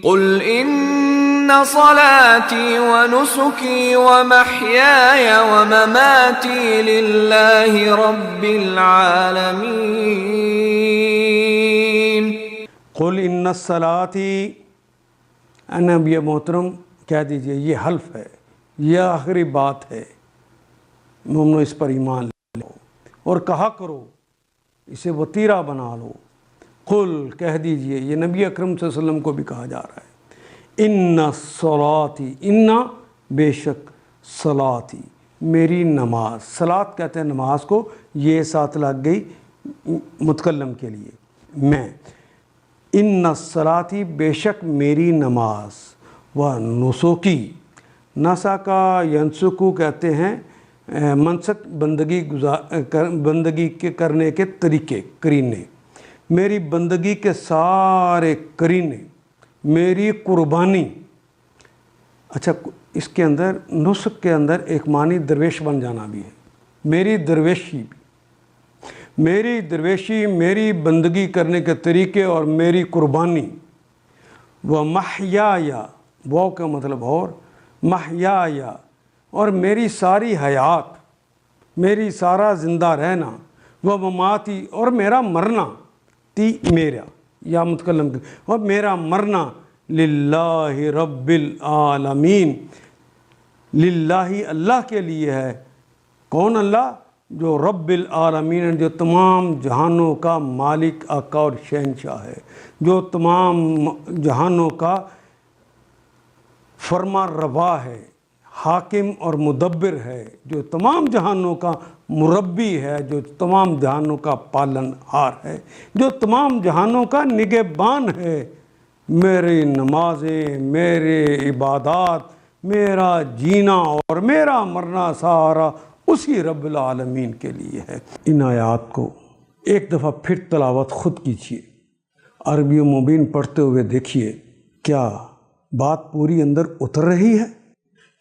قل ان صلاتي ونسكي ومحياي ومماتي لله رب العالمين۔ قل ان صلاتی، نبی محترم کہہ دیجئے یہ حلف ہے، یہ آخری بات ہے، مومنو اس پر ایمان لو اور کہا کرو، اسے وطیرہ بنا لو۔ قل کہہ دیجئے، یہ نبی اکرم صلی اللہ علیہ وسلم کو بھی کہا جا رہا ہے، ان صلاتی، ان بے شک، صلاتی میری نماز، صلات کہتے ہیں نماز کو، یہ ساتھ لگ گئی متکلم کے لیے میں، ان صلاتی بے شک میری نماز، و نسکی، نسکا ینسکو کہتے ہیں منسک بندگی کے کرنے کے طریقے، کرینے، میری بندگی کے سارے کرینے، میری قربانی۔ اچھا، اس کے اندر نسک کے اندر ایک معنی درویش بن جانا بھی ہے، میری درویشی بھی، میری درویشی، میری بندگی کرنے کے طریقے اور میری قربانی، وہ محیایا، وہ کا مطلب اور محیایا، اور میری ساری حیات، میری سارا زندہ رہنا، وہ مماتی، اور میرا مرنا، تی میرا یا متکلم اور میرا مرنا، للہ رب العالمین، للہ اللہ کے لیے ہے۔ کون اللہ؟ جو رب العالمین، جو تمام جہانوں کا مالک، آقا اور شہنشاہ ہے، جو تمام جہانوں کا فرما روا ہے، حاکم اور مدبر ہے، جو تمام جہانوں کا مربی ہے، جو تمام جہانوں کا پالن ہار ہے، جو تمام جہانوں کا نگہبان ہے۔ میری نمازیں، میرے عبادات، میرا جینا اور میرا مرنا سارا اسی رب العالمین کے لیے ہے۔ ان آیات کو ایک دفعہ پھر تلاوت خود کیجیے، عربی و مبین پڑھتے ہوئے دیکھیے، کیا بات پوری اندر اتر رہی ہے؟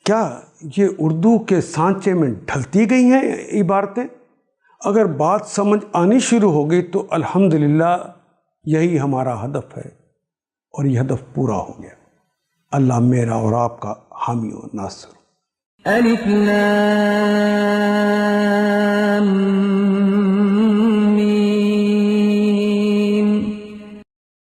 کیا یہ اردو کے سانچے میں ڈھلتی گئی ہیں عبارتیں؟ اگر بات سمجھ آنی شروع ہو گئی تو الحمدللہ یہی ہمارا ہدف ہے، اور یہ ہدف پورا ہو گیا۔ اللہ میرا اور آپ کا حامی و ناصر۔ الف لام